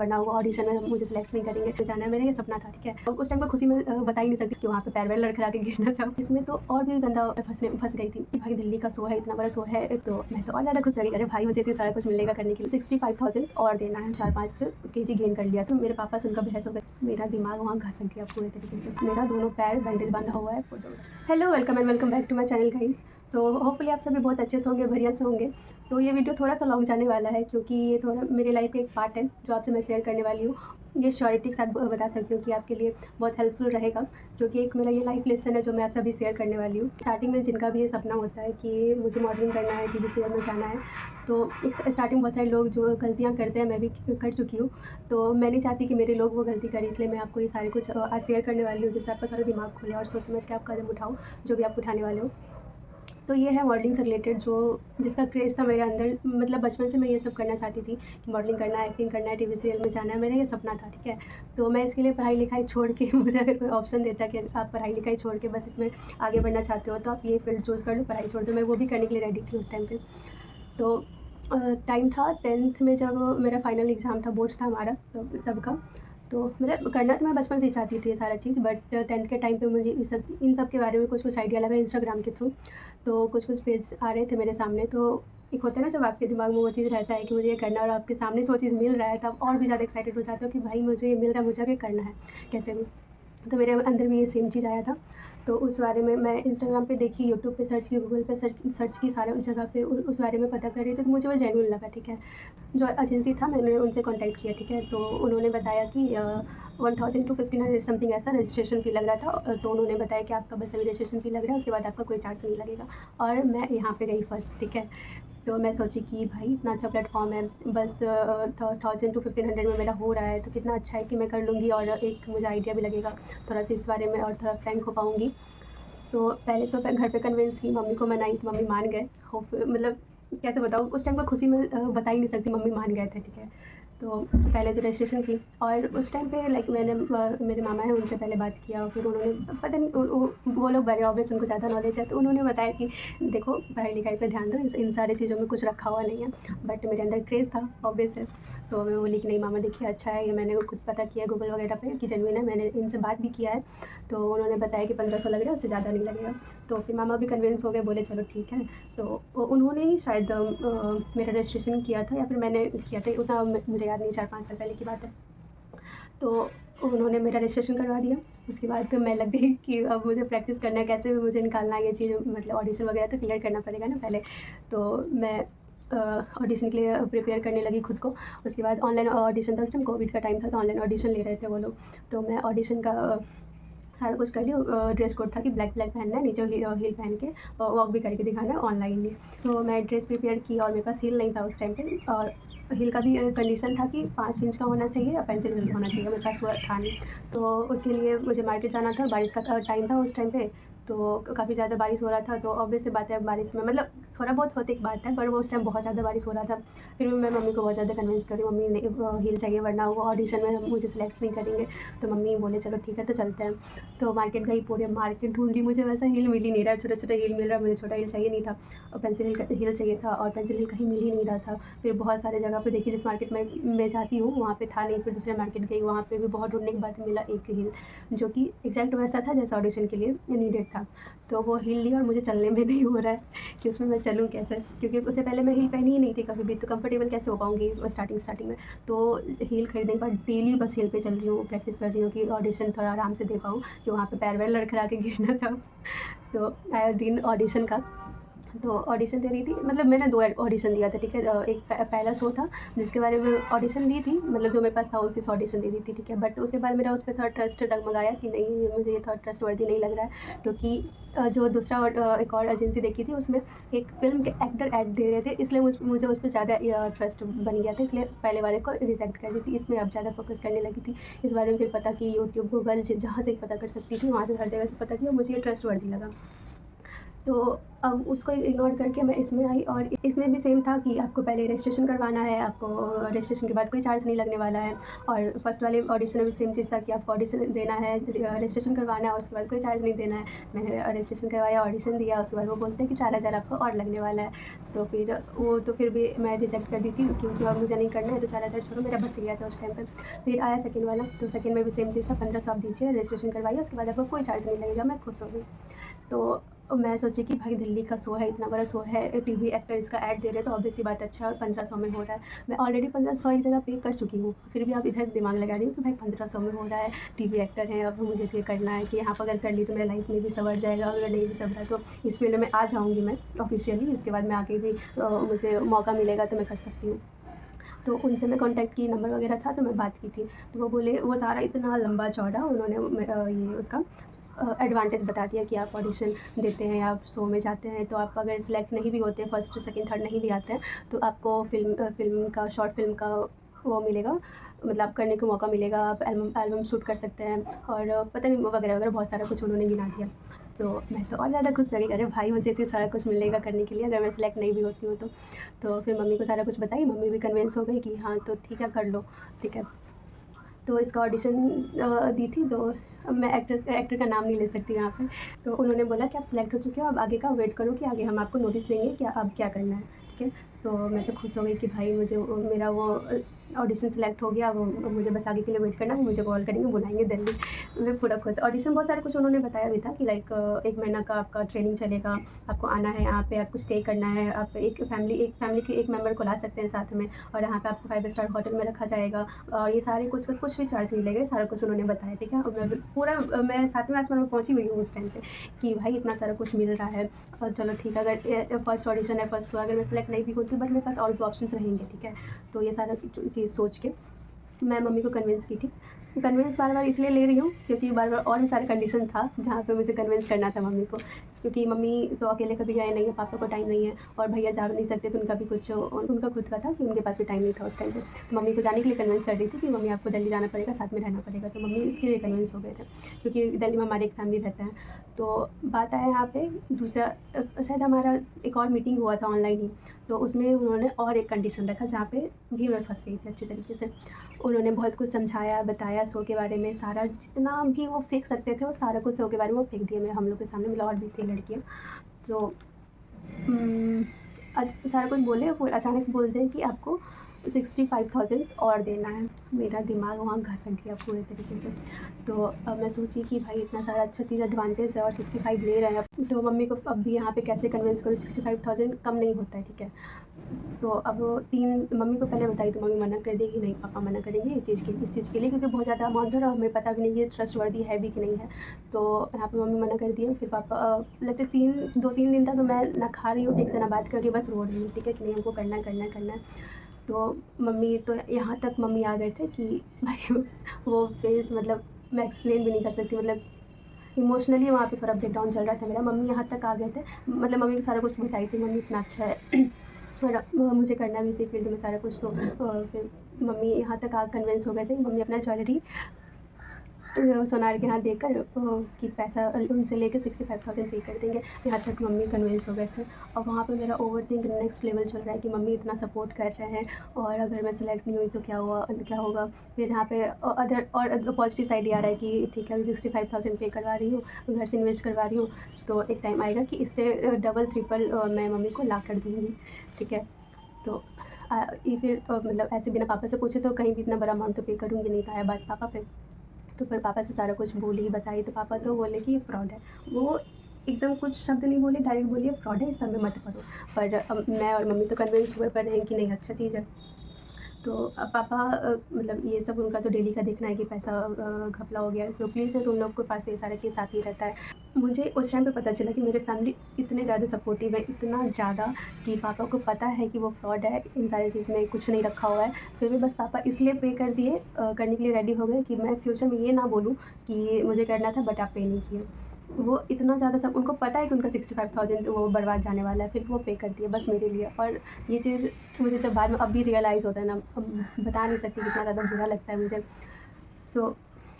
वरना वो ऑडिशन में मुझे सेलेक्ट नहीं करेंगे। तो जाना है, मेरा ये सपना था, ठीक है। अब उस टाइम पर खुशी में बता ही नहीं सकती कि वहाँ पे पैर वैर लड़खड़ा के गिरना चाहूँ। इसमें तो और भी गंदा फँस गई थी कि भाई दिल्ली का शो है, इतना बड़ा शो है, तो मैं तो और ज़्यादा खुश रही। अरे भाई मुझे इतना सारा कुछ मिलेगा करने के लिए। 65,000 और देना है, 4-5 केजी गेन कर लिया। तो मेरे पापा सुनकर बहस हो गई, मेरा दिमाग वहाँ घसक गया पूरे तरीके से। मेरा दोनों पैर बैंडेज बांधा हुआ है। Hello, welcome and welcome back to my channel guys. So hopefully आप सभी बहुत अच्छे से होंगे, बढ़िया से होंगे। तो ये वीडियो थोड़ा सा लॉन्ग जाने वाला है क्योंकि ये थोड़ा मेरे लाइफ का एक पार्ट है जो आपसे मैं शेयर करने वाली हूँ। ये श्योरिटी के साथ बता सकती हूँ कि आपके लिए बहुत हेल्पफुल रहेगा, क्योंकि एक मेरा ये लाइफ लेसन है जो मैं आप सभी शेयर करने वाली हूँ। स्टार्टिंग में जिनका भी ये सपना होता है कि मुझे मॉडलिंग करना है, टीवी सीरियल में जाना है, तो स्टार्टिंग बहुत सारे लोग जो गलतियाँ करते हैं, मैं भी कर चुकी हूँ। तो मैं नहीं चाहती कि मेरे लोग वो गलती करें, इसलिए मैं आपको ये सारे कुछ आज शेयर करने वाली हूँ, जिससे आपका थोड़ा दिमाग खुले और सोच समझ के आप कदम उठाओ जो भी आप उठाने वाले हो। तो ये है मॉडलिंग से रिलेटेड, जो जिसका क्रेज़ था मेरे अंदर। मतलब बचपन से मैं ये सब करना चाहती थी कि मॉडलिंग करना है, एक्टिंग करना है, टीवी सीरियल में जाना है, मेरा ये सपना था, ठीक है। तो मैं इसके लिए पढ़ाई लिखाई छोड़ के मुझे अगर कोई ऑप्शन देता कि आप पढ़ाई लिखाई छोड़ के बस इसमें आगे बढ़ना चाहते हो तो आप ये फील्ड चूज़ कर लो, पढ़ाई छोड़ दो, मैं वो भी करने के लिए रेडी थी उस टाइम पे। तो टाइम था 10th में, जब मेरा फाइनल एग्ज़ाम था, बोर्ड्स था हमारा तब का। तो मतलब करना तो मैं बचपन से ही चाहती थी ये सारा चीज़, बट 10th के टाइम पे मुझे इन सब के बारे में कुछ आइडिया लगा इंस्टाग्राम के थ्रू। तो कुछ पेज आ रहे थे मेरे सामने। तो एक होता है ना, जब आपके दिमाग में वो चीज़ रहता है कि मुझे ये करना है और आपके सामने से वो चीज़ मिल रहा है, तब और भी ज़्यादा एक्साइटेड हो जाते हो कि भाई मुझे ये मिल रहा है, मुझे अब ये करना है कैसे भी। तो मेरे अंदर भी ये सेम चीज़ आया था। तो उस बारे में मैं इंस्टाग्राम पे देखी, यूट्यूब पे सर्च की, गूगल पे सर्च की, सारे जगह पे उस बारे में पता कर रही थी। तो मुझे वो जेन्युइन लगा, ठीक है। जो एजेंसी था मैंने उनसे कॉन्टैक्ट किया, ठीक है। तो उन्होंने बताया कि 1000 टू 1500 समथिंग ऐसा रजिस्ट्रेशन फ़ी लग रहा था। तो उन्होंने बताया कि आपका बस अभी रजिस्ट्रेशन फ़ी लग रहा है, उसके बाद आपका कोई चार्ज नहीं लगेगा। और मैं यहाँ पे गई फर्स्ट, ठीक है। तो मैं सोची कि भाई इतना अच्छा प्लेटफॉर्म है, बस 1000 टू 1500 में मेरा हो रहा है, तो कितना अच्छा है कि मैं कर लूँगी और एक मुझे आइडिया भी लगेगा थोड़ा सा इस बारे में और थोड़ा फ्रैंक हो पाऊँगी। तो पहले तो मैं घर पे कन्विंस की, मम्मी को मनाई तो मम्मी मान गए। मतलब कैसे बताऊँ, उस टाइम पर खुशी में बता ही नहीं सकती, मम्मी मान गए थे, ठीक है। तो पहले तो रजिस्ट्रेशन की, और उस टाइम पे लाइक मैंने मेरे मामा हैं उनसे पहले बात किया, और फिर उन्होंने पता नहीं वो लोग बड़े ऑब्वियस, उनको ज़्यादा नॉलेज है, तो उन्होंने बताया कि देखो पढ़ाई लिखाई पे ध्यान दो, इन सारी चीज़ों में कुछ रखा हुआ नहीं है। बट मेरे अंदर क्रेज़ था ऑब्वियस है। तो मैं बोली कि नहीं मामा देखिए अच्छा है, ये मैंने खुद पता किया गूगल वगैरह पे कि जेन्युइन है, मैंने इनसे बात भी किया है। तो उन्होंने बताया कि 1500 लग रहा है, उससे ज़्यादा नहीं लगेगा। तो फिर मामा भी कन्विंस हो गए, बोले चलो ठीक है। तो उन्होंने ही शायद मेरा रजिस्ट्रेशन किया था, या फिर मैंने किया था, उतना मुझे याद नहीं, 4-5 साल पहले की बात है। तो उन्होंने मेरा रजिस्ट्रेशन करवा दिया। उसके बाद तो मैं लग गई कि अब मुझे प्रैक्टिस करना है, कैसे भी मुझे निकालना है ये चीज़, मतलब ऑडिशन वगैरह तो क्लियर करना पड़ेगा ना पहले। तो मैं ऑडिशन के लिए प्रिपेयर करने लगी खुद को। उसके बाद ऑनलाइन ऑडिशन था, उस टाइम कोविड का टाइम था, तो ऑनलाइन ऑडिशन ले रहे थे वो लोग। तो मैं ऑडिशन का सारा कुछ कर लिया। ड्रेस कोड था कि ब्लैक पहनना है, नीचे हील पहन के वॉक भी करके दिखाना है ऑनलाइन ही। तो मैं ड्रेस प्रिपेयर की, और मेरे पास हील नहीं था उस टाइम पे, और हील का भी कंडीशन था कि 5 इंच का होना चाहिए या पेंसिल हील होना चाहिए, मेरे पास वो था नहीं। तो उसके लिए मुझे मार्केट जाना था, बारिश का टाइम था उस टाइम पे, तो काफ़ी ज़्यादा बारिश हो रहा था। तो ऑब्वियस सी बात है, बारिश में मतलब थोड़ा बहुत होते एक बात है, पर वो उस टाइम बहुत ज़्यादा बारिश हो रहा था। फिर भी मैं मम्मी को बहुत ज़्यादा कन्विंस करी, मम्मी ने हील चाहिए वरना वो ऑडिशन में मुझे सेलेक्ट नहीं करेंगे। तो मम्मी बोले चलो ठीक है तो चलते हैं। तो मार्केट गई, पूरे मार्केट ढूँढी, मुझे वैसा हील मिल ही नहीं रहा, छोटा-छोटा हील मिल रहा है, मुझे छोटा हील चाहिए नहीं था, और पेंसिल हील चाहिए था, और पेंसिल हील कहीं मिल ही नहीं रहा था। फिर बहुत सारे जगह पे देखी, जिस मार्केट में मैं जाती हूँ वहाँ पे था नहीं, फिर दूसरे मार्केट गई, वहाँ पे भी बहुत ढूँढने के बाद मिला एक हील, जो कि एग्जैक्ट वैसा था जैसा ऑडिशन के लिए नीडेड था। तो वो हील ली, और मुझे चलने में नहीं हो रहा है कि उसमें मैं चलूँ कैसे, क्योंकि उससे पहले मैं हील पहनी ही नहीं थी कभी भी, तो कंफर्टेबल कैसे हो पाऊँगी स्टार्टिंग में। तो हील खरीदने के बाद डेली बस हील पे चल रही हूँ, प्रैक्टिस कर रही हूँ कि ऑडिशन थोड़ा आराम से दे पाऊँ, कि वहाँ पे पैर वैर लड़खड़ा के गिर ना जाऊँ। तो आया दिन ऑडिशन का। तो ऑडिशन दे रही थी, मतलब मैंने 2 ऑडिशन दिया था, ठीक है। एक पहला शो था जिसके बारे में ऑडिशन दी थी, मतलब जो मेरे पास था उसी से ऑडिशन दे दी थी, ठीक है। बट उसके बाद मेरा उस पे थोड़ा ट्रस्ट डगमगाया कि नहीं, मुझे ये थोड़ा ट्रस्टवर्दी नहीं लग रहा है, क्योंकि जो दूसरा एक और एजेंसी देखी थी, उसमें एक फ़िल्म के एक्टर ऐड दे रहे थे, इसलिए मुझे उस पे ज़्यादा ट्रस्ट बन गया था, इसलिए पहले वाले को रिजेक्ट कर दी थी। इसमें अब ज़्यादा फोकस करने लगी थी। इस बारे में फिर पता कि यूट्यूब, गूगल जहाँ से पता कर सकती थी, वहाँ से हर जगह से पता किया, मुझे ये ट्रस्टवर्दी लगा। तो अब उसको इग्नोर करके मैं इसमें आई और इसमें भी सेम था कि आपको पहले रजिस्ट्रेशन करवाना है, आपको रजिस्ट्रेशन के बाद कोई चार्ज नहीं लगने वाला है। और फर्स्ट वाले ऑडिशन में भी सेम चीज़ था कि आपको ऑडिशन देना है, रजिस्ट्रेशन करवाना है और उसके बाद कोई चार्ज नहीं देना है। मैंने रजिस्ट्रेशन करवाया, ऑडिशन दिया, उसके बाद वो बोलते हैं कि 4,000 आपको और लगने वाला है। तो फिर भी मैं रिजेक्ट कर दी थी कि उसके बाद मुझे नहीं करना है, तो 4,000 छोड़ो, मेरा बच गया था उस टाइम पर। फिर आया सेकंड वाला, तो सेकंड में भी सेम चीज़ था, 1500 आप दीजिए, रजिस्ट्रेशन करवाइए, उसके बाद आपको कोई चार्ज नहीं लगेगा। मैं खुश हो गई। तो मैं सोची कि भाई दिल्ली का शो है, इतना बड़ा शो है, टीवी एक्टर इसका ऐड दे रहे हैं तो ऑब्वियस सी बात अच्छा है और 1500 में हो रहा है। मैं ऑलरेडी 1500 एक जगह पे कर चुकी हूँ, फिर भी आप इधर दिमाग लगा रही हूँ कि भाई 1500 में हो रहा है, टीवी एक्टर है, अब मुझे ये करना है कि यहाँ पर अगर कर ली तो मेरे लाइफ में भी संवर जाएगा, अगर नहीं भी संवरा तो इस फील्ड में आ जाऊँगी मैं ऑफिशियली। इसके बाद में आगे भी मुझे मौका मिलेगा तो मैं कर सकती हूँ। तो उनसे मैं कॉन्टैक्ट की, नंबर वगैरह था तो मैं बात की थी। तो वो बोले, वो सारा इतना लंबा चौड़ा उन्होंने ये उसका एडवांटेज बता दिया कि आप ऑडिशन देते हैं, आप शो में जाते हैं, तो आप अगर सिलेक्ट नहीं भी होते हैं, फर्स्ट सेकंड थर्ड नहीं भी आते हैं, तो आपको फिल्म का, शॉर्ट फिल्म का वो मिलेगा, मतलब आप करने का मौका मिलेगा, आप एल्बम शूट कर सकते हैं और पता नहीं वगैरह वगैरह बहुत सारा कुछ उन्होंने गिना दिया। तो मैं तो और ज़्यादा खुश रही, अरे भाई मुझे इतना सारा कुछ मिलेगा करने के लिए अगर मैं सिलेक्ट नहीं भी होती हूँ तो। फिर मम्मी को सारा कुछ बताई, मम्मी भी कन्विंस हो गई कि हाँ तो ठीक है, कर लो, ठीक है। तो इसका ऑडिशन दी थी, तो अब मैं एक्टर का नाम नहीं ले सकती यहाँ पे। तो उन्होंने बोला कि आप सिलेक्ट हो चुके हो, अब आगे का वेट करो कि आगे हम आपको नोटिस देंगे कि अब क्या करना है, ठीक है। तो मैं तो खुश हो गई कि भाई मुझे मेरा वो ऑडिशन सेलेक्ट हो गया, वो मुझे बस आगे के लिए वेट करना है, मुझे कॉल करेंगे, बुलाएंगे दिल्ली। मैं पूरा खुश। ऑडिशन बहुत सारा कुछ उन्होंने बताया भी था कि लाइक 1 महीना का आपका ट्रेनिंग चलेगा, आपको आना है यहाँ पे, आपको स्टे करना है, आप एक फैमिली के एक मेंबर को ला सकते हैं साथ में, और यहाँ पे आपको 5 स्टार होटल में रखा जाएगा और ये सारे कुछ भी चार्ज नहीं लगेगा, सारा कुछ उन्होंने बताया, ठीक है। और मैं 7वें आसमान में पहुँची हुई हूँ उस टाइम पे कि भाई इतना सारा कुछ मिल रहा है और चलो ठीक है, अगर फर्स्ट ऑडिशन है, फर्स्ट अगर मैं सेलेक्ट नहीं भी होती बट मेरे पास और भी ऑप्शंस रहेंगे, ठीक है। तो ये सारा चीज़ सोच के मैं मम्मी को कन्विंस की थी। कन्विंस बार-बार इसलिए ले रही हूँ क्योंकि बार-बार और भी सारे कंडीशन था जहाँ पे मुझे कन्विंस करना था मम्मी को, क्योंकि मम्मी तो अकेले कभी गए नहीं है, पापा को टाइम नहीं है और भैया जा भी नहीं सकते, तो उनका भी कुछ उनका खुद का था कि उनके पास भी टाइम नहीं था उस टाइम पे। तो मम्मी को जाने के लिए कन्विंस कर रही थी कि मम्मी आपको दिल्ली जाना पड़ेगा, साथ में रहना पड़ेगा, तो मम्मी इसके लिए कन्विंस हो गए थे क्योंकि दिल्ली में हमारी एक फैमिली रहता है। तो बात आया यहाँ पे दूसरा, शायद हमारा एक और मीटिंग हुआ था ऑनलाइन ही, तो उसमें उन्होंने और एक कंडीशन रखा जहाँ पे भी मैं फँस गई थी अच्छी तरीके से। उन्होंने बहुत कुछ समझाया, बताया शो के बारे में, सारा जितना भी वो फेंक सकते थे वो सारा कुछ शो के बारे में वो फेंक दिया मेरे हम लोग के सामने, मतलब और भी थी लड़कियाँ। तो सारा कुछ बोले, फिर अचानक से बोलते हैं कि आपको 65,000 और देना है। मेरा दिमाग वहाँ घसक गया पूरे तरीके से। तो अब मैं सोची कि भाई इतना सारा अच्छा चीज़ एडवांटेज है और 65 ले रहे हैं, तो मम्मी को अब भी यहाँ पे कैसे कन्विंस करूँ, 65,000 कम नहीं होता है, ठीक है। तो अब मम्मी को पहले बताई तो मम्मी मना कर दी कि नहीं पापा मना करेंगे इस चीज़ के लिए क्योंकि बहुत ज़्यादा अमाउंट है और हमें पता भी नहीं ये ट्रस्टवर्दी है भी कि नहीं है। तो यहाँ पे मम्मी मना कर दिया। फिर पापा लगते 2-3 दिन तक मैं ना खा रही हूँ ठीक से, ना बात कर रही हूँ, बस रो रही हूँ, ठीक है, कि नहीं हमको करना है करना है करना है। तो मम्मी तो यहाँ तक मम्मी आ गए थे कि भाई वो फेस, मतलब मैं एक्सप्लेन भी नहीं कर सकती, मतलब इमोशनली वहाँ पे थोड़ा ब्रेकडाउन चल रहा था मेरा। मम्मी यहाँ तक आ गए थे, मतलब मम्मी को सारा कुछ बताई थी, मम्मी इतना अच्छा है और मुझे करना भी इसी फील्ड में सारा कुछ। तो फिर मम्मी यहाँ तक आ कन्विंस हो गए थे। मम्मी अपना ज्वेलरी सोनार के हाथ देकर कि पैसा उनसे लेकर 65,000 पे कर देंगे, यहाँ तक मम्मी कन्विंस हो गए थे। और वहाँ पे मेरा ओवरथिंक नेक्स्ट लेवल चल रहा है कि मम्मी इतना सपोर्ट कर रहे हैं और अगर मैं सेलेक्ट नहीं हुई तो क्या होगा। फिर यहाँ पे अदर पॉजिटिव साइड ये आ रहा है कि ठीक है, 65,000 पे करवा रही हूँ, घर से इन्वेस्ट करवा रही हूँ, तो एक टाइम आएगा कि इससे डबल ट्रिपल मैं मम्मी को ला कर दूँगी, ठीक है। तो ये फिर मतलब ऐसे बिना पापा से पूछे तो कहीं भी इतना बड़ा अमाउंट तो पे करूँगी नहीं, तो आया बात पापा पे। तो फिर पापा से सारा कुछ बोली, बताई, तो पापा तो बोले कि ये फ्रॉड है। वो एकदम कुछ शब्द नहीं बोले, डायरेक्ट बोलिए फ्रॉड है, इस सब में मत पड़ो। पर मैं और मम्मी तो कन्विंस हुए पर हैं कि नहीं अच्छा चीज़ है। तो अब पापा मतलब ये सब उनका तो डेली का देखना है कि पैसा घपला हो गया है, तो प्लीज़ है, तुम लोग के पास ये सारा केस आते ही रहता है। मुझे उस टाइम पे पता चला कि मेरे फैमिली इतने ज़्यादा सपोर्टिव है, इतना ज़्यादा कि पापा को पता है कि वो फ्रॉड है, इन सारी चीज़ में कुछ नहीं रखा हुआ है, फिर भी बस पापा इसलिए पे कर दिए, करने के लिए रेडी हो गए कि मैं फ्यूचर में ये ना बोलूँ कि मुझे करना था बट आप पे नहीं किए। वो इतना ज़्यादा सब उनको पता है कि उनका 65,000 वो बर्बाद जाने वाला है, फिर वो पे कर दिए बस मेरे लिए। और ये चीज़ मुझे जब बाद में अब भी रियलाइज़ होता है ना, अब बता नहीं सकती कितना ज़्यादा बुरा लगता है मुझे। तो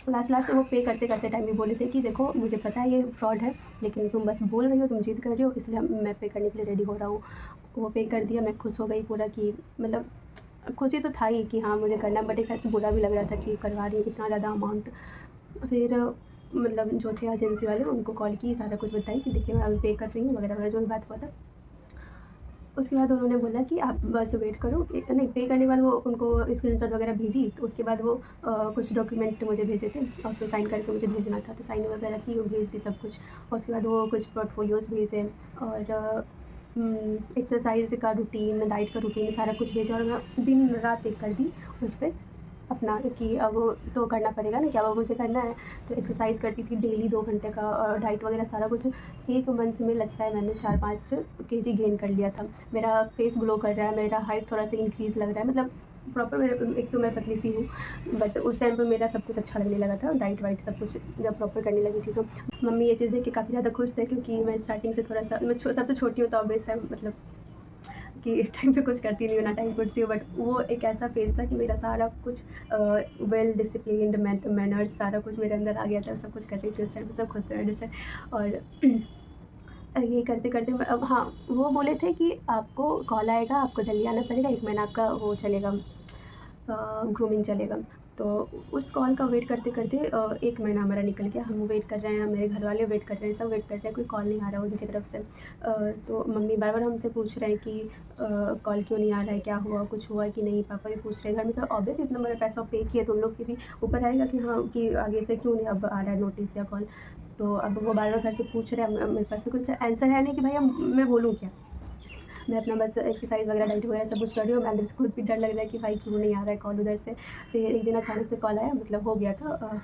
लास्ट लास्ट वो पे करते करते टाइम भी बोले थे कि देखो मुझे पता है ये फ्रॉड है, लेकिन तुम बस बोल रही हो, तुम जिद कर रही हो, इसलिए मैं पे करने के लिए रेडी हो रहा हूँ। वो पे कर दिया। मैं खुश हो गई पूरा कि मतलब खुशी तो था ही कि हाँ मुझे करना, बट एक साइड से बुरा भी लग रहा था कि करवा रही हूँ इतना ज़्यादा अमाउंट। फिर मतलब जो थे एजेंसी वाले उनको कॉल की, सारा कुछ बताई कि देखिए मैं अभी पे कर रही हूँ वगैरह वगैरह जो भी बात हुआ था। उसके बाद उन्होंने बोला कि आप बस वेट करो। नहीं, पे करने के बाद वो उनको स्क्रीनशॉट वगैरह भेजी, तो उसके बाद वो कुछ डॉक्यूमेंट मुझे भेजे थे और उसको साइन करके मुझे भेजना था, तो साइन वगैरह की, वो भेज दी सब कुछ। और उसके बाद वो कुछ पोर्टफोलियोज़ भेजे और एक्सरसाइज का रूटीन, डाइट का रूटीन, सारा कुछ भेजा और मैं दिन रात एक कर दी उस पर अपना कि अब तो करना पड़ेगा ना, कि अब मुझे करना है। तो एक्सरसाइज करती थी डेली 2 घंटे का और डाइट वगैरह सारा कुछ। 1 मंथ में लगता है मैंने 4-5 केजी गेन कर लिया था। मेरा फेस ग्लो कर रहा है, मेरा हाइट थोड़ा सा इंक्रीज़ लग रहा है, मतलब प्रॉपर मेरा, एक तो मैं पतली सी हूँ, बट उस टाइम पे मेरा सब कुछ अच्छा लगने लगा था, डाइट वाइट सब कुछ जब प्रॉपर करने लगी थी। तो मम्मी ये चीज़ देख के काफ़ी ज़्यादा खुश थे, क्योंकि मैं स्टार्टिंग से थोड़ा सा, मैं सबसे छोटी हूँ तो ऑब्वियस है मतलब कि टाइम पे कुछ करती नहीं हूँ, ना टाइम पे उठती हूँ, बट वो एक ऐसा फेज़ था कि मेरा सारा कुछ वेल डिसिप्लिन्ड मैनर्स सारा कुछ मेरे अंदर आ गया था, सब कुछ कर रही थी उस टाइम पे, सब खुश थे मेरे से। और ये करते-करते मैं अब, हाँ, वो बोले थे कि आपको कॉल आएगा, आपको जल्दी आना पड़ेगा, 1 महीना आपका वो चलेगा, ग्रूमिंग चलेगा। तो उस कॉल का वेट करते-करते 1 महीना हमारा निकल गया। हम वेट कर रहे हैं, मेरे घरवाले वेट कर रहे हैं, सब वेट कर रहे हैं, कोई कॉल नहीं आ रहा उनकी तरफ से। तो मम्मी बार-बार हमसे पूछ रहे हैं कि कॉल क्यों नहीं आ रहा है, क्या हुआ, कुछ हुआ कि नहीं? पापा भी पूछ रहे हैं, घर में सब ऑब्वियस, इतना बड़ा पैसा पे किए तो उन लोग के भी ऊपर आएगा कि हाँ, कि आगे से क्यों नहीं अब आ रहा है नोटिस या कॉल। तो अब वो बार-बार घर से पूछ रहे हैं, मेरे पास तो कुछ आंसर है नहीं कि भई अब मैं बोलूँ क्या? मैं अपना बस एक्सरसाइज वगैरह, डाइट वगैरह सब कुछ कर रही हूँ। मैं अंदर से खुद भी डर लग रहा है कि भाई क्यों नहीं आ रहा है कॉल उधर से। फिर एक दिन अचानक से कॉल आया, मतलब हो गया था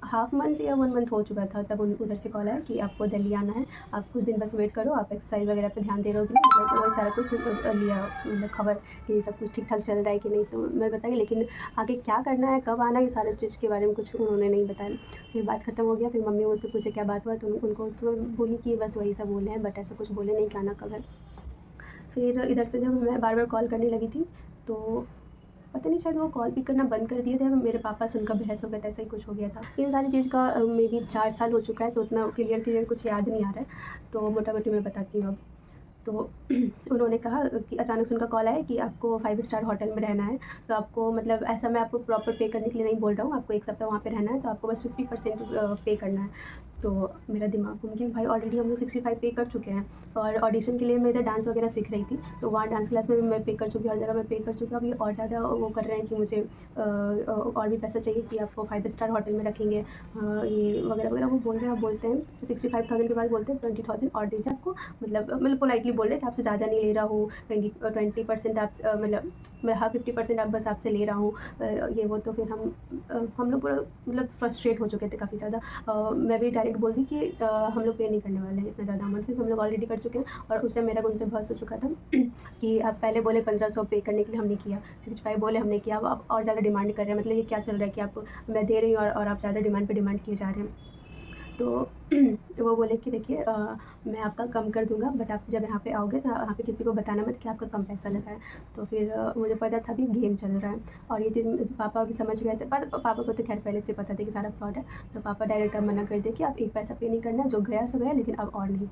हाफ मंथ या 1 मंथ हो चुका था, तब उधर से कॉल आया कि आपको दिल्ली आना है, आप कुछ दिन बस वेट करो, आप एक्सरसाइज वगैरह पे ध्यान दे रहे हो कि नहीं, मतलब वही सारा कुछ लिया, मतलब खबर कि सब कुछ ठीक ठाक चल रहा है कि नहीं। तो मैं बताई, लेकिन आगे क्या करना है, कब आना है, ये सारे चीज़ के बारे में कुछ उन्होंने नहीं बताया। फिर बात खत्म हो गया, फिर मम्मी मुझसे पूछे क्या बात हुआ, तो उनको तो बोली कि बस वही सब बोले हैं, बट ऐसा कुछ बोले नहीं कि आना कब है। फिर इधर से जब मैं बार-बार कॉल करने लगी थी, तो पता नहीं शायद वो कॉल पिक करना बंद कर दिए थे, मेरे पापा से उनका बहस हो गया था, ऐसा ही कुछ हो गया था। इन सारी चीज़ का मेबी 4 साल हो चुका है, तो उतना क्लियर कुछ याद नहीं आ रहा है, तो मोटा-मोटी मैं बताती हूँ अब। तो उन्होंने कहा कि अचानक से उनका कॉल आया कि आपको 5 स्टार होटल में रहना है, तो आपको, मतलब ऐसा मैं आपको प्रॉपर पे करने के लिए नहीं बोल रहा हूँ, आपको 1 सप्ताह वहाँ पे रहना है, तो आपको बस 50% पे करना है। तो मेरा दिमाग घूम गया, भाई ऑलरेडी हम लोग 65 पे कर चुके हैं, और ऑडिशन के लिए मैं इधर डांस वगैरह सीख रही थी, तो वहाँ डांस क्लास में भी मैं पे कर चुकी हूँ, हर जगह मैं पे कर चुकी हूँ। अब ये और ज़्यादा वो कर रहे हैं कि मुझे और भी पैसा चाहिए कि आपको 5 स्टार होटल में रखेंगे, ये वगैरह वगैरह वो बोल रहे हैं। अब बोलते हैं 65,000 के बाद बोलते हैं 20,000 और दीजिए आपको, मतलब पोलाइटली बोल रहे हैं कि आपसे ज़्यादा नहीं ले रहा हूँ, 20% आप मतलब मैं, हाँ 50% आप बस आपसे ले रहा हूँ, ये वो। तो फिर हम लोग पूरा मतलब फ्रस्ट्रेट हो चुके थे काफ़ी ज़्यादा। मैं भी डायरेक्ट बोल दी कि हम लोग पे नहीं करने वाले हैं इतना ज़्यादा अमाउंट, क्योंकि हम लोग ऑलरेडी कर चुके हैं। और उस टाइम मेरा उनसे बहस हो चुका था कि आप पहले बोले 1500 पे करने के लिए, हमने किया, 65 बोले, हमने किया, अब आप और ज़्यादा डिमांड कर रहे हैं, मतलब ये क्या चल रहा है कि आप, मैं दे रही हूँ और आप ज़्यादा डिमांड पे डिमांड किए जा रहे हैं। तो वो बोले कि देखिए मैं आपका कम कर दूँगा, बट आप जब यहाँ पे आओगे तो यहाँ पे किसी को बताना मत कि आपका कम पैसा लगा है। तो फिर मुझे पता था कि गेम चल रहा है, और ये चीज़ पापा भी समझ गए थे, पर पापा को तो खैर पहले से पता था कि सारा फ्रॉड है। तो पापा डायरेक्ट अब मना कर दिए कि आप एक पैसा पे नहीं करना, जो गया सो गया, लेकिन अब और नहीं।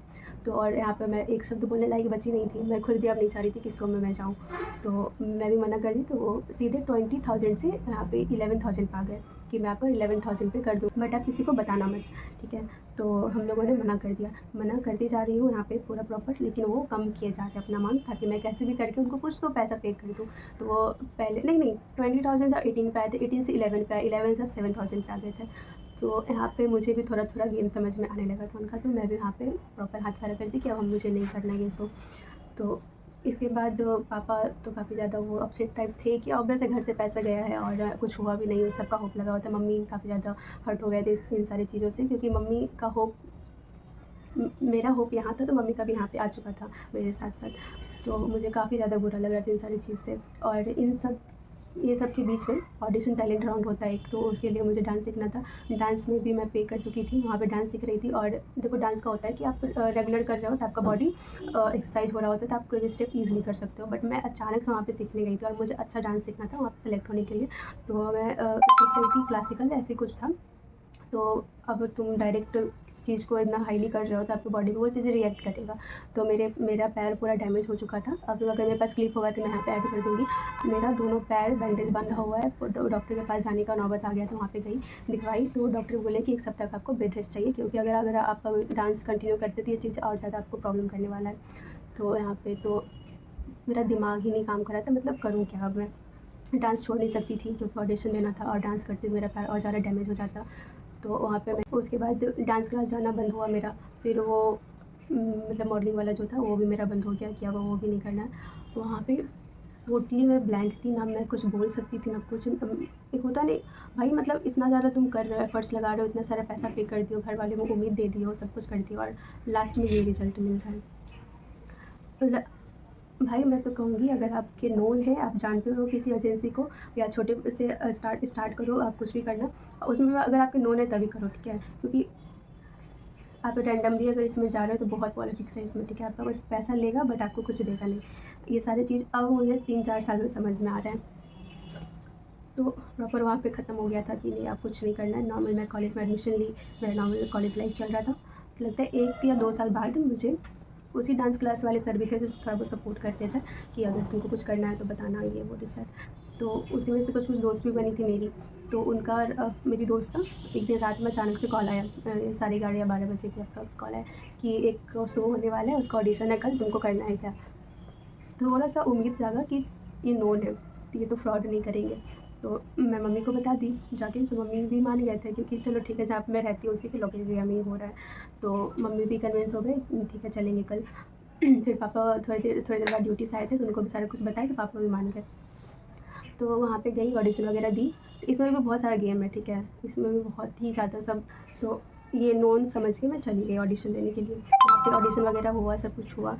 तो और यहाँ पे मैं एक शब्द बोलने लायक बची नहीं थी, मैं खुद भी अब नहीं चाह रही थी कि शो में मैं जाऊँ। तो मैं भी मना कर दी, तो वो सीधे 20,000 से यहाँ पे 11,000 पे आ गए कि मैं आपको 11,000 पे कर दूँ, बट आप किसी को बताना मत, ठीक है। तो हम लोगों ने मना कर दिया, मना करती जा रही हूँ यहाँ पे पूरा प्रॉपर, लेकिन वो कम किए जा रहे हैं अपना अमाउंट, ताकि मैं कैसे भी करके उनको कुछ तो पैसा पे कर दूँ। तो वो पहले नहीं 20,000 से 18 पे आए थे, 18 से 11 पे आए, 11 से अब 7,000 पे आ गए थे। तो यहाँ पे मुझे भी थोड़ा गेम समझ में आने लगा था उनका, तो मैं भी वहाँ पे प्रॉपर हाथ खड़ा कर दी कि अब हम, मुझे नहीं करना ये सो। तो इसके बाद पापा तो काफ़ी ज़्यादा वो अपसेट टाइप थे कि ऑब्वियस है, घर से पैसा गया है और कुछ हुआ भी नहीं है, सबका होप लगा हुआ था। मम्मी काफ़ी ज़्यादा हर्ट हो गए थे इन सारी चीज़ों से, क्योंकि मम्मी का होप, मेरा होप यहाँ था, तो मम्मी का भी यहाँ पे आ चुका था मेरे साथ साथ। तो मुझे काफ़ी ज़्यादा बुरा लग रहा था इन सारी चीज़ से। और इन सब ये सब के बीच में ऑडिशन टैलेंट राउंड होता है एक, तो उसके लिए मुझे डांस सीखना था। डांस में भी मैं पे कर चुकी थी, वहाँ पे डांस सीख रही थी। और देखो डांस का होता है कि आप रेगुलर कर रहे हो तो आपका बॉडी एक्सरसाइज हो रहा होता है, तो आप कोई भी स्टेप ईजिली कर सकते हो। बट मैं अचानक से वहाँ पे सीखने गई थी और मुझे अच्छा डांस सीखना था वहाँ पे सेलेक्ट होने के लिए। तो मैं सीख रही थी क्लासिकल, ऐसे कुछ था। तो अब तुम डायरेक्ट किसी चीज़ को इतना हाईली कर रहे हो तो आपकी बॉडी भी वो चीज़ें रिएक्ट करेगा। तो मेरा पैर पूरा डैमेज हो चुका था। अब अगर मेरे पास क्लिप होगा तो मैं यहाँ पे ऐड कर दूँगी। मेरा दोनों पैर बैंडेज बंधा हुआ है। डॉक्टर के पास जाने का नौबत आ गया था, वहाँ पे गई, दिखवाई, तो डॉक्टर बोले कि 1 सप्ताह का आपको बेड रेस्ट चाहिए, क्योंकि अगर आप डांस कंटिन्यू करते तो ये चीज़ और ज़्यादा आपको प्रॉब्लम करने वाला है। तो यहाँ पे तो मेरा दिमाग ही नहीं काम कर रहा था, मतलब करूँ क्या अब मैं? डांस छोड़ नहीं सकती थी क्योंकि ऑडिशन देना था, और डांस करते मेरा पैर और ज़्यादा डैमेज हो जाता। तो वहाँ पे मैं उसके बाद डांस क्लास जाना बंद हुआ मेरा। फिर वो मतलब मॉडलिंग वाला जो था वो भी मेरा बंद हो गया कि अब वो भी नहीं करना है। वहाँ पे टोटली मैं ब्लैंक थी, ना मैं कुछ बोल सकती थी ना कुछ। एक होता नहीं भाई, मतलब इतना ज़्यादा तुम कर रहे हो, एफर्ट्स लगा रहे हो, इतना सारा पैसा पे कर दियो, घर वाले को उम्मीद दे दी हो, सब कुछ कर दिया, और लास्ट में ये रिजल्ट मिल रहा है। तो भाई मैं तो कहूँगी, अगर आपके नोन है, आप जानते हो किसी एजेंसी को, या छोटे से स्टार्ट करो आप कुछ भी करना। उसमें अगर आपके नोन है तभी करो, ठीक है? क्योंकि आप रैंडमली अगर इसमें जा रहे हो तो बहुत पॉलिटिक्स है इसमें, ठीक है? आपका बस पैसा लेगा बट आपको कुछ देगा नहीं। ये सारी चीज़ अब मुझे 3-4 साल में समझ में आ रहा है। तो प्रॉपर वहाँ पे ख़त्म हो गया था कि नहीं, आप कुछ नहीं करना है। नॉर्मल मैं कॉलेज में एडमिशन ली, मेरा नॉर्मल कॉलेज लाइफ चल रहा था। तो लगता है 1 या 2 साल बाद मुझे उसी डांस क्लास वाले सर भी थे जो थोड़ा बहुत सपोर्ट करते थे कि अगर तुमको कुछ करना है तो बताना, ये वो दिस दैट। तो उसी में से कुछ दोस्त भी बनी थी मेरी। तो उनका मेरी दोस्त ना, एक दिन रात में अचानक से कॉल आया, 11:30 या 12 बजे के अप्रॉक्स कॉल आया कि एक शो होने वाला है, उसका ऑडिशन है कल, तुमको करना है क्या? तो थोड़ा सा उम्मीद जागा कि ये नोन है, तो ये तो फ्रॉड नहीं करेंगे। तो मैं मम्मी को बता दी जाके, तो मम्मी भी मान गए थे, क्योंकि चलो ठीक है, जहाँ पे मैं रहती हूँ उसी के लोकल एरिया में ही हो रहा है। तो मम्मी भी कन्विंस हो गए, ठीक है चलेंगे कल। फिर पापा थोड़ी देर बाद ड्यूटी से आए थे, तो उनको भी सारा कुछ बताया, तो पापा भी मान गए। तो वहाँ पे गई, ऑडिशन वगैरह दी। इसमें भी बहुत सारा गेम है, ठीक है? इसमें भी बहुत ही ज़्यादा सब। तो ये नोन समझ के मैं चली गई ऑडिशन देने के लिए। वहाँ पे ऑडिशन वगैरह हुआ, सब कुछ हुआ।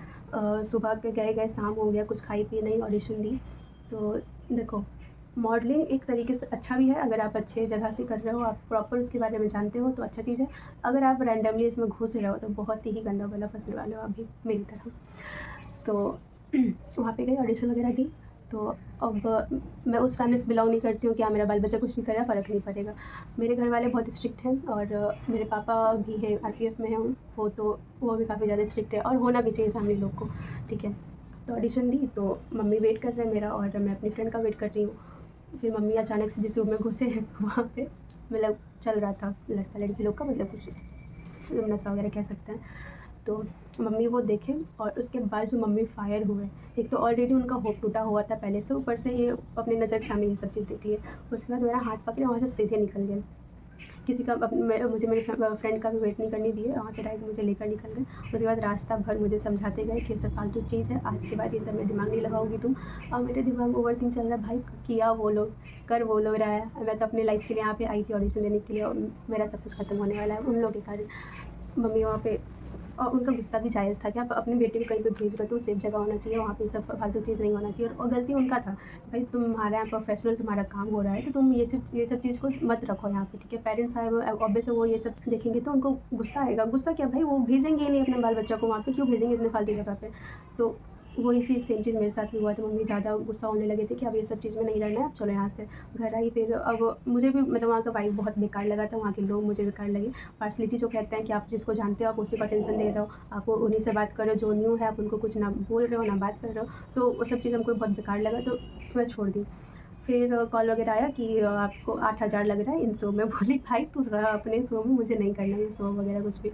सुबह के गए शाम हो गया, कुछ खाई पी नहीं, ऑडिशन दी। तो देखो, मॉडलिंग एक तरीके से अच्छा भी है, अगर आप अच्छे जगह से कर रहे हो, आप प्रॉपर उसके बारे में जानते हो तो अच्छा चीज़ है। अगर आप रैंडमली इसमें घुस रहे हो तो बहुत ही गंदा वाला फंसने वाले हो आप भी, मेरी तरह। तो वहाँ पे गई, ऑडिशन वगैरह दी। तो अब मैं उस फैमिली से बिलॉन्ग नहीं करती हूँ कि हाँ मेरा बाल बच्चा कुछ भी करे फ़र्क नहीं पड़ेगा। मेरे घर वाले बहुत स्ट्रिक्ट हैं, और मेरे पापा भी हैं, आरपीएफ में हैं वो, तो वो भी काफ़ी ज़्यादा स्ट्रिक्ट है, और होना भी चाहिए फैमिली लोग को, ठीक है? तो ऑडिशन दी, तो मम्मी वेट कर रहे हैं मेरा, और मैं अपनी फ्रेंड का वेट कर रही हूँ। फिर मम्मी अचानक से जिस रूम में घुसे हैं वहाँ पे मतलब चल रहा था लड़का लड़की लोग का, मतलब कुछ नशा वगैरह कह सकते हैं। तो मम्मी वो देखे, और उसके बाद जो मम्मी फायर हुए, एक तो ऑलरेडी उनका होप टूटा हुआ था पहले से, ऊपर से ये अपनी नज़र के सामने ये सब चीज़ देख ली है। उसके बाद मेरा हाथ पकड़े, वहाँ से सीधे निकल गए। किसी का मुझे मेरे फ्रेंड का भी वेट नहीं करने दिए, वहाँ से डायरेक्ट मुझे लेकर निकल गए। उसके बाद रास्ता भर मुझे समझाते गए कि ये सब फालतू चीज़ है, आज के बाद ये सब में दिमाग नहीं लगाओगी तुम। और मेरे दिमाग में ओवरथिंक चल रहा है, भाई किया वो लोग, कर वो लोग रहा है, मैं तो अपनी लाइफ के लिए यहाँ पे आई थी ऑडिशन देने के लिए, और मेरा सब कुछ खत्म होने वाला है उन लोगों के कारण। मम्मी वहाँ पे, और उनका गुस्सा भी जायज़ था कि आप अपने बेटे को कहीं पे भेज रहे हो तो सेफ जगह होना चाहिए, वहाँ पे सब फालतू चीज़ नहीं होना चाहिए। और गलती उनका था, भाई तुम्हारा यहाँ प्रोफेशनल तुम्हारा काम हो रहा है, तो तुम ये सब चीज़ को मत रखो यहाँ पे, ठीक है? पेरेंट्स आए हुए ऑब्वियस है, वो ये सब देखेंगे तो उनको गुस्सा आएगा। गुस्सा क्या भाई, वो भेजेंगे ही नहीं अपने बाल बच्चों को वहाँ पे, क्यों भेजेंगे इतने फालतू जगह पे? तो वही चीज़ सेम चीज़ मेरे साथ भी हुआ था। मम्मी ज़्यादा गुस्सा होने लगे थे कि अब ये सब चीज़ में नहीं रहना है, अब चलो यहाँ से। घर आई, फिर अब मुझे भी मतलब वहाँ का वाइब बहुत बेकार लगा था, वहाँ के लोग मुझे बेकार लगे। पार्शलिटी जो कहते हैं कि आप जिसको जानते हो आप उसी को अटेंशन दे रहे हो, आप उन्हीं से बात कर रहे हो, जो न्यू है आप उनको कुछ ना बोल रहे हो ना बात कर रहे हो, तो वो सब चीज़ हमको बहुत बेकार लगा, तो मैं छोड़ दी। फिर कॉल वगैरह आया कि आपको 8,000 लग रहा है इन शो में। बोली भाई तू रह अपने शो में, मुझे नहीं करना ये शो वगैरह कुछ भी।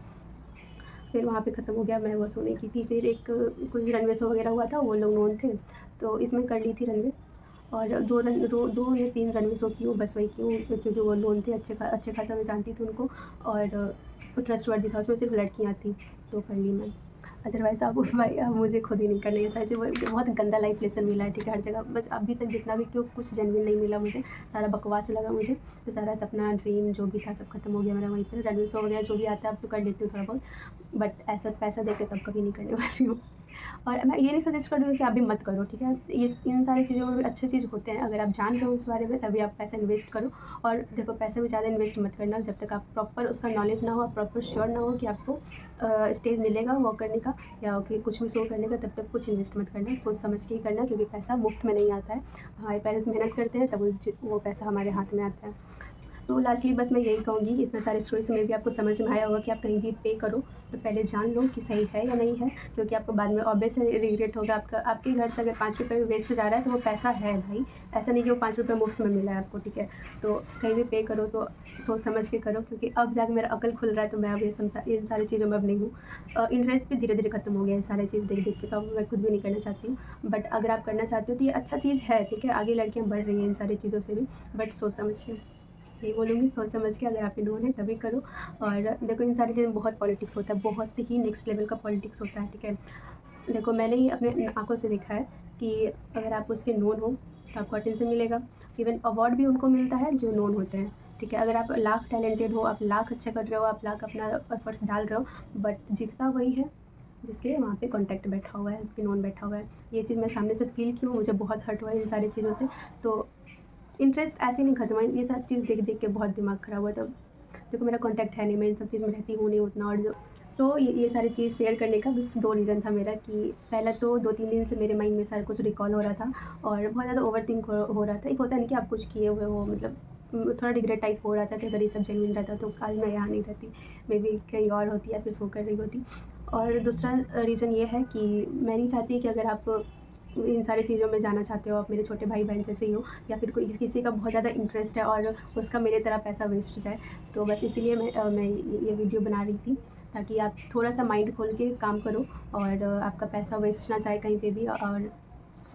फिर वहाँ पे ख़त्म हो गया, मैं वो सोने की थी। फिर एक कुछ रनवे शो वगैरह हुआ था, वो लोग नोन थे, तो इसमें कर ली थी रनवे। और 2 या 3 रनवे शो की हूँ, बस वही की हूँ, क्योंकि वो नोन थे, अच्छे खासा मैं जानती थी उनको, और ट्रस्टवर्दी था, उसमें सिर्फ लड़कियाँ थी, तो कर ली मैं। अदरवाइज़ अब भाई अब मुझे खुद ही नहीं करना ये सारी चीज़। बहुत गंदा लाइफ लेसन मिला है, ठीक है, हर जगह। बस अभी तक जितना भी क्यों कुछ जेन्युइन नहीं मिला मुझे, सारा बकवास लगा मुझे। तो सारा सपना ड्रीम जो भी था सब खत्म हो गया मेरा वहीं पर। रनवे शो वगैरह जो भी आता है अब तो कर लेती हूँ थोड़ा बहुत, बट ऐसा पैसा दे के तब कभी नहीं करने वाली हूँ। और मैं ये नहीं सजेस्ट करूँगी कि आप भी मत करो, ठीक है। ये इन सारी चीज़ों में भी अच्छे चीज़ होते हैं, अगर आप जान रहे हो उस बारे में तभी आप पैसा इन्वेस्ट करो। और देखो, पैसे में ज़्यादा इन्वेस्ट मत करना जब तक आप प्रॉपर उसका नॉलेज ना हो, आप प्रॉपर श्योर ना हो कि आपको स्टेज मिलेगा वॉक करने का या कि कुछ भी शो करने का, तब तक कुछ इन्वेस्ट मत करना। सोच समझ के ही करना, क्योंकि पैसा मुफ्त में नहीं आता है। हमारे पेरेंट्स मेहनत करते हैं तब वो पैसा हमारे हाथ में आता है। तो लास्टली बस मैं यही कहूँगी कि इतना सारे स्टोरी से में भी आपको समझ में आया होगा कि आप कहीं भी पे करो तो पहले जान लो कि सही है या नहीं है, क्योंकि आपको बाद में ऑब्वियसली रिग्रेट होगा। आपके घर से अगर 5 रुपये वेस्ट जा रहा है तो वो पैसा है भाई, ऐसा नहीं कि वो 5 रुपये मुफ्त में मिला है आपको, ठीक है। तो कहीं भी पे करो तो सोच समझ के करो, क्योंकि अब जाकर मेरा अकल खुल रहा है, तो मैं अब इन सारी चीज़ों में अब नहीं हूँ। इंटरेस्ट भी धीरे धीरे खत्म हो गया है सारी चीज़ देख देख के, तो अब मैं खुद भी नहीं करना चाहती हूँ। बट अगर आप करना चाहते हो तो ये अच्छा चीज़ है, ठीक है। आगे लड़कियाँ बढ़ रही हैं इन सारी चीज़ों से भी, बट सोच समझ के, यही बोलूँगी, सोच समझ के अगर आप इन्होंने तभी करो। और देखो, इन सारी चीज़ों में बहुत पॉलिटिक्स होता है, बहुत ही नेक्स्ट लेवल का पॉलिटिक्स होता है, ठीक है। देखो, मैंने ही अपने आँखों से देखा है कि अगर आप उसके नोन हो तो आपको अटेंशन मिलेगा। इवन अवार्ड भी उनको मिलता है जो नोन होते हैं, ठीक है। अगर आप लाख टैलेंटेड हो, आप लाख अच्छा कर रहे हो, आप लाख अपना एफर्ट्स डाल रहे हो, बट जीतता वही है जिसके वहाँ पे कॉन्टैक्ट बैठा हुआ है, कि नोन बैठा हुआ है। ये चीज़ मैं सामने से फील की हूँ, मुझे बहुत हर्ट हुआ है इन सारी चीज़ों से। तो इंटरेस्ट ऐसे नहीं खत्म हुआ, ये सब चीज़ देख देख के बहुत दिमाग ख़राब हुआ। तब देखो, मेरा कॉन्टैक्ट है नहीं, मैं इन सब चीज़ में रहती हूँ नहीं उतना। और जो तो ये सारी चीज़ शेयर करने का बस 2 रीज़न था मेरा, कि पहला तो 2-3 दिन से मेरे माइंड में सारा कुछ रिकॉल हो रहा था और बहुत ज़्यादा ओवरथिंक हो रहा था। एक होता है ना कि आप कुछ किए हुए हो, मतलब थोड़ा रिग्रेट टाइप हो रहा था कि अगर ये सब जेन्युइन रहता तो आज मैं यहाँ नहीं रहती, मे बी कहीं और होती या फिर सो कर रही होती। और दूसरा रीज़न ये है कि मैं नहीं चाहती कि अगर आप इन सारी चीज़ों में जाना चाहते हो, आप मेरे छोटे भाई बहन जैसे ही हो, या फिर कोई किसी का बहुत ज़्यादा इंटरेस्ट है और उसका मेरे तरह पैसा वेस्ट जाए, तो बस इसीलिए मैं ये वीडियो बना रही थी, ताकि आप थोड़ा सा माइंड खोल के काम करो और आपका पैसा वेस्ट ना जाए कहीं पे भी। और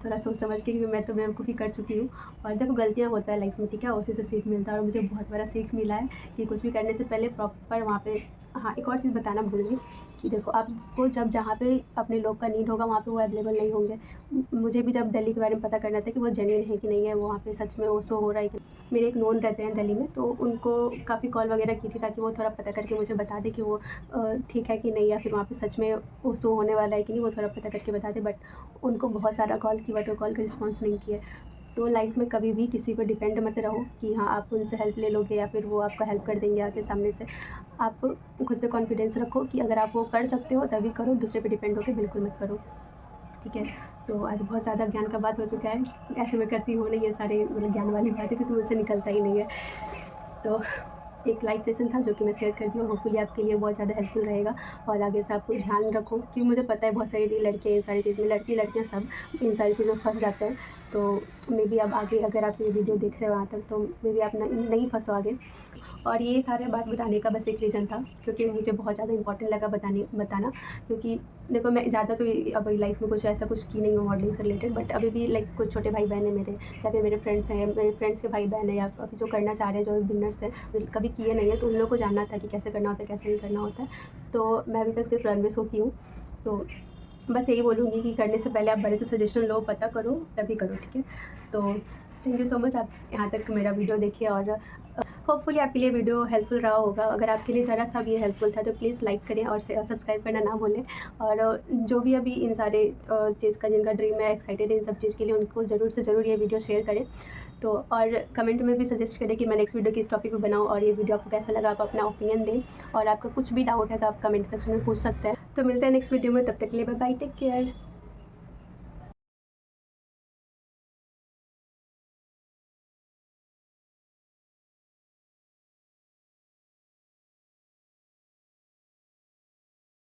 थोड़ा सोच समझ के, क्योंकि मैं तो बेवकूफ़ी कर चुकी हूँ। और देखो, गलतियाँ होता है लाइफ में, ठीक है, उसी से सीख मिलता है। और मुझे बहुत बड़ा सीख मिला है कि कुछ भी करने से पहले प्रॉपर वहाँ पे, हाँ, एक और चीज़ बताना भूल गई कि देखो, आपको जब जहाँ पे अपने लोग का नीड होगा वहाँ पे वो अवेलेबल नहीं होंगे। मुझे भी जब दिल्ली के बारे में पता करना था कि वो जेन्युइन है कि नहीं है, वो वहाँ पे सच में वो शो हो रहा है कि, मेरे एक नोन रहते हैं दिल्ली में, तो उनको काफ़ी कॉल वगैरह की थी ताकि वो थोड़ा पता करके मुझे बता दे कि वो ठीक है कि नहीं, या फिर वहाँ पे सच में वो शो होने वाला है कि नहीं, वो थोड़ा पता करके बता दे। बट उनको बहुत सारा कॉल की, बट वो कॉल का रिस्पॉन्स नहीं किया। तो लाइफ में कभी भी किसी पर डिपेंड मत रहो कि हाँ, आप उनसे हेल्प ले लोगे या फिर वो आपका हेल्प कर देंगे आके सामने से। आप खुद पे कॉन्फिडेंस रखो कि अगर आप वो कर सकते हो तभी करो, दूसरे पे डिपेंड होकर बिल्कुल मत करो, ठीक है। तो आज बहुत ज़्यादा ज्ञान का बात हो चुका है, ऐसे मैं करती हूँ नहीं ये सारे मतलब ज्ञान वाली बातें, क्योंकि मुझसे निकलता ही नहीं है। तो एक लाइफ लेसन था जो कि मैं शेयर कर दी, और होपफुली आपके लिए बहुत ज़्यादा हेल्पफुल रहेगा। और आगे से आप ध्यान रखो, क्योंकि मुझे पता है बहुत सारी लड़कियाँ इन सारी चीज़ में, लड़कियाँ सब इन सारी चीज़ों में फंस जाते हैं। तो मे बी अब आगे अगर आप ये वीडियो देख रहे हो वहाँ तक, तो मे बी आप नहीं फंसो आगे। और ये सारे बात बताने का बस एक रीज़न था, क्योंकि मुझे बहुत ज़्यादा इंपॉर्टेंट लगा बताना, क्योंकि देखो, मैं ज़्यादा तो अब लाइफ में कुछ ऐसा कुछ की नहीं हूँ मॉडलिंग से रिलेटेड, बट अभी भी लाइक कुछ छोटे भाई बहन हैं मेरे, या फिर मेरे फ्रेंड्स हैं, मेरे फ्रेंड्स के भाई बहन हैं, या अभी जो करना चाह रहे हैं, जो बिगनर्स हैं, जो कभी किए नहीं है, तो उन लोगों को जानना था कि कैसे करना होता है, कैसे नहीं करना होता है। तो मैं अभी तक सिर्फ रनवे शो की हूँ। तो बस यही बोलूँगी कि करने से पहले आप बड़े से सजेशन लो, पता करो तभी करो, ठीक है। तो थैंक यू सो मच, आप यहाँ तक मेरा वीडियो देखिए, और होपफुली आपके लिए वीडियो हेल्पफुल रहा होगा। अगर आपके लिए ज़रा सा भी हेल्पफुल था तो प्लीज़ लाइक करें और सब्सक्राइब करना ना भूलें। और जो भी अभी इन सारे चीज़ का जिनका ड्रीम है, एक्साइटेड है इन सब चीज़ के लिए, उनको ज़रूर से ज़रूर ये वीडियो शेयर करें। तो और कमेंट में भी सजेस्ट करें कि मैं नेक्स्ट वीडियो किस टॉपिक पे बनाऊँ, और ये वीडियो आपको कैसा लगा, आप अपना ओपिनियन दें। और आपका कुछ भी डाउट है तो आप कमेंट सेक्शन में पूछ सकते हैं। तो मिलते हैं नेक्स्ट वीडियो में, तब तक के लिए बाय बाय, टेक केयर।